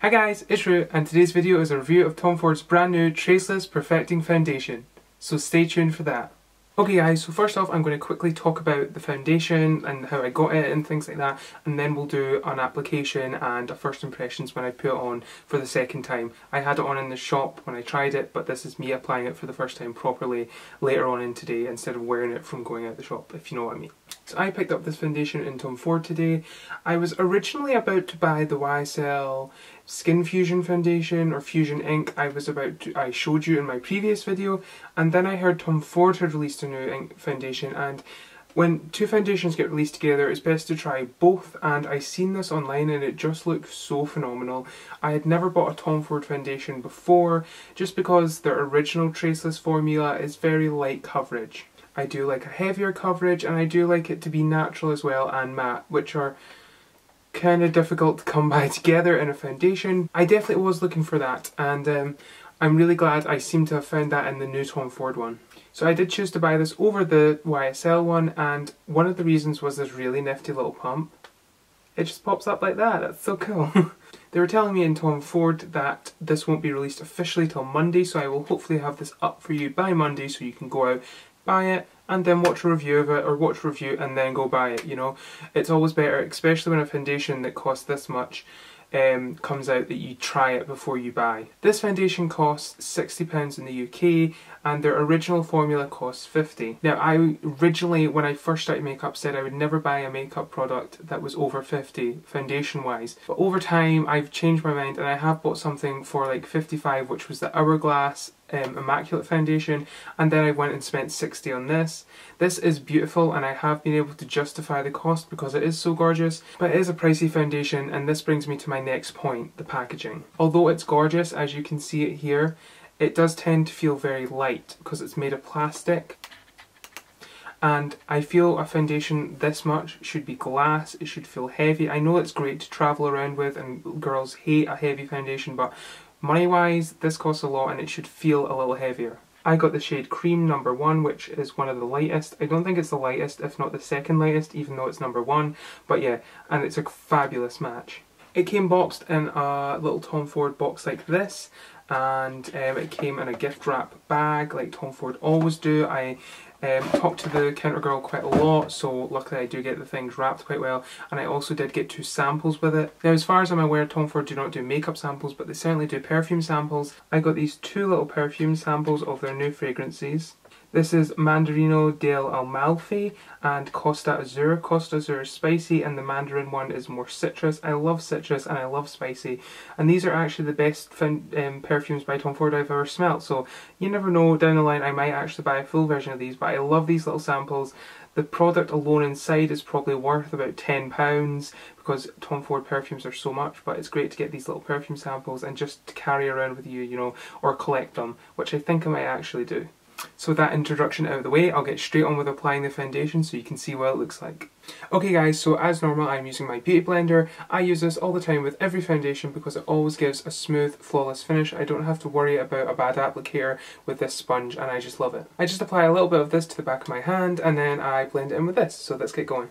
Hi guys, it's Ru, and today's video is a review of Tom Ford's brand new Traceless Perfecting Foundation, so stay tuned for that. Okay guys, so first off I'm going to quickly talk about the foundation and how I got it and things like that, and then we'll do an application and a first impressions when I put it on for the second time. I had it on in the shop when I tried it, but this is me applying it for the first time properly later on in today instead of wearing it from going out the shop, if you know what I mean. So I picked up this foundation in Tom Ford today. I was originally about to buy the YSL Skin Fusion Foundation or Fusion Ink. I showed you in my previous video, and then I heard Tom Ford had released a new ink foundation, and when two foundations get released together it's best to try both, and I seen this online and it just looked so phenomenal. I had never bought a Tom Ford foundation before just because their original Traceless formula is very light coverage. I do like a heavier coverage, and I do like it to be natural as well and matte, which are kind of difficult to come by together in a foundation. I definitely was looking for that, and I'm really glad I seem to have found that in the new Tom Ford one. So I did choose to buy this over the YSL one, and one of the reasons was this really nifty little pump. It just pops up like that, that's so cool. They were telling me in Tom Ford that this won't be released officially till Monday, so I will hopefully have this up for you by Monday so you can go out, buy it, and then watch a review of it, or watch a review and then go buy it, you know. It's always better, especially when a foundation that costs this much comes out, that you try it before you buy. This foundation costs £60 in the UK, and their original formula costs £50. Now I originally, when I first started makeup, said I would never buy a makeup product that was over £50 foundation wise, but over time I've changed my mind and I have bought something for like £55, which was the Hourglass Immaculate Foundation, and then I went and spent £60 on this. This is beautiful, and I have been able to justify the cost because it is so gorgeous, but it is a pricey foundation, and this brings me to my next point, the packaging. Although it's gorgeous, as you can see it here, it does tend to feel very light because it's made of plastic. And I feel a foundation this much should be glass, it should feel heavy. I know it's great to travel around with, and girls hate a heavy foundation, but money wise this costs a lot and it should feel a little heavier. I got the shade Cream number 1, which is one of the lightest. I don't think it's the lightest, if not the second lightest, even though it's number 1, but yeah, and it's a fabulous match. It came boxed in a little Tom Ford box like this, and it came in a gift wrap bag like Tom Ford always do. I talked to the counter girl quite a lot, so luckily I do get the things wrapped quite well, and I also did get 2 samples with it. Now as far as I'm aware, Tom Ford do not do makeup samples, but they certainly do perfume samples. I got these 2 little perfume samples of their new fragrances. This is Mandarino del Amalfi and Costa Azur. Costa Azur is spicy and the Mandarin one is more citrus. I love citrus and I love spicy, and these are actually the best perfumes by Tom Ford I've ever smelt, so you never know, down the line I might actually buy a full version of these, but I love these little samples. The product alone inside is probably worth about £10 because Tom Ford perfumes are so much, but it's great to get these little perfume samples and just to carry around with you, you know, or collect them, which I think I might actually do. So with that introduction out of the way, I'll get straight on with applying the foundation so you can see what it looks like. Okay guys, so as normal I'm using my beauty blender. I use this all the time with every foundation because it always gives a smooth, flawless finish. I don't have to worry about a bad applicator with this sponge, and I just love it. I just apply a little bit of this to the back of my hand and then I blend it in with this, so let's get going.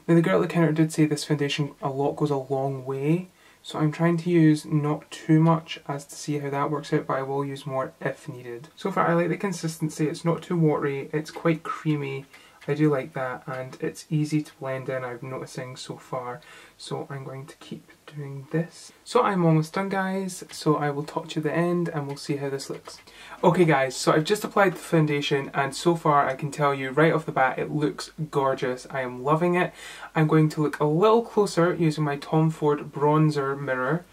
Now the girl at the counter did say this foundation a lot goes a long way, so I'm trying to use not too much as to see how that works out, but I will use more if needed. So far I like the consistency, it's not too watery, it's quite creamy, I do like that, and it's easy to blend in, I'm noticing so far. So I'm going to keep doing this. So I'm almost done guys, so I will talk to you at the end and we'll see how this looks. Okay guys, so I've just applied the foundation, and so far I can tell you right off the bat it looks gorgeous. I am loving it. I'm going to look a little closer using my Tom Ford bronzer mirror.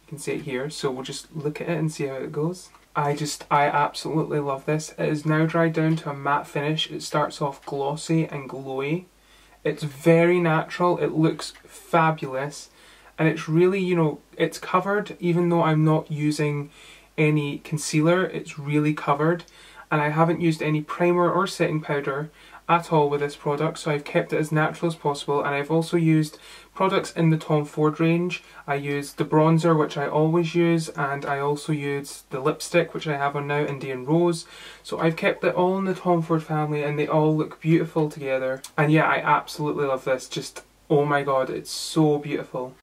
You can see it here, so we'll just look at it and see how it goes. I absolutely love this. It is now dried down to a matte finish. It starts off glossy and glowy. It's very natural, it looks fabulous, and it's really, you know, it's covered. Even though I'm not using any concealer, it's really covered, and I haven't used any primer or setting powder at all with this product, so I've kept it as natural as possible. And I've also used products in the Tom Ford range. I used the bronzer, which I always use, and I also used the lipstick, which I have on now, Indian Rose. So I've kept it all in the Tom Ford family and they all look beautiful together. And yeah, I absolutely love this. Just Oh my god, it's so beautiful.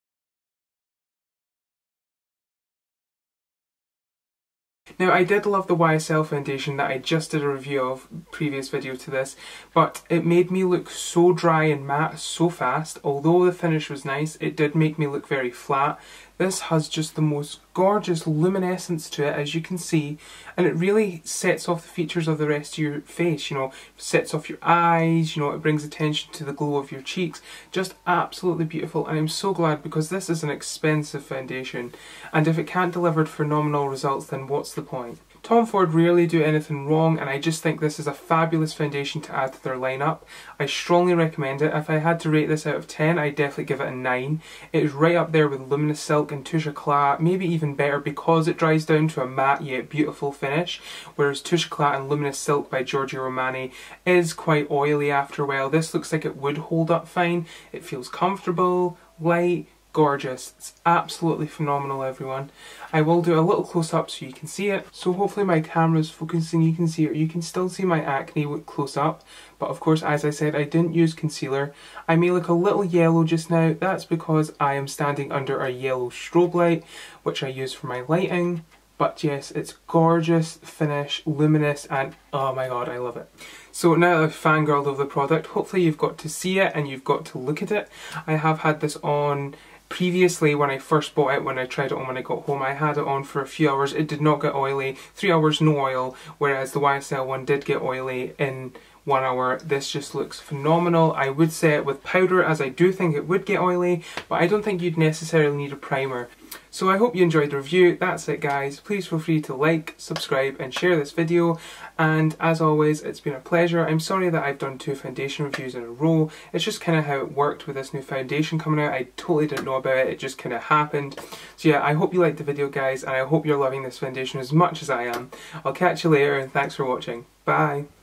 Now, I did love the YSL foundation that I just did a review of, previous video to this, but it made me look so dry and matte so fast. Although the finish was nice, it did make me look very flat. This has just the most gorgeous luminescence to it, as you can see, and it really sets off the features of the rest of your face, you know, sets off your eyes, you know, it brings attention to the glow of your cheeks. Just absolutely beautiful, and I'm so glad, because this is an expensive foundation, and if it can't deliver phenomenal results, then what's the point? Tom Ford rarely do anything wrong, and I just think this is a fabulous foundation to add to their lineup. I strongly recommend it. If I had to rate this out of 10, I'd definitely give it a 9. It is right up there with Luminous Silk and Touche Eclat, maybe even better because it dries down to a matte yet beautiful finish, whereas Touche Eclat and Luminous Silk by Giorgio Armani is quite oily after a while. This looks like it would hold up fine. It feels comfortable, light, gorgeous. It's absolutely phenomenal, everyone. I will do a little close up so you can see it. So hopefully my camera's focusing, you can see it, or you can still see my acne close up. But of course, as I said, I didn't use concealer. I may look a little yellow just now. That's because I am standing under a yellow strobe light, which I use for my lighting. But yes, it's gorgeous finish, luminous, and oh my god, I love it. So now that I've fangirled over the product, hopefully you've got to see it and you've got to look at it. I have had this on previously when I first bought it, when I tried it on when I got home. I had it on for a few hours. It did not get oily. 3 hours no oil, whereas the YSL one did get oily in 1 hour. This just looks phenomenal. I would say it with powder, as I do think it would get oily, but I don't think you'd necessarily need a primer. So I hope you enjoyed the review. That's it, guys. Please feel free to like, subscribe and share this video, and as always, it's been a pleasure. I'm sorry that I've done 2 foundation reviews in a row. It's just kind of how it worked with this new foundation coming out. I totally didn't know about it. It just kind of happened. So yeah, I hope you liked the video, guys, and I hope you're loving this foundation as much as I am. I'll catch you later, and thanks for watching. Bye.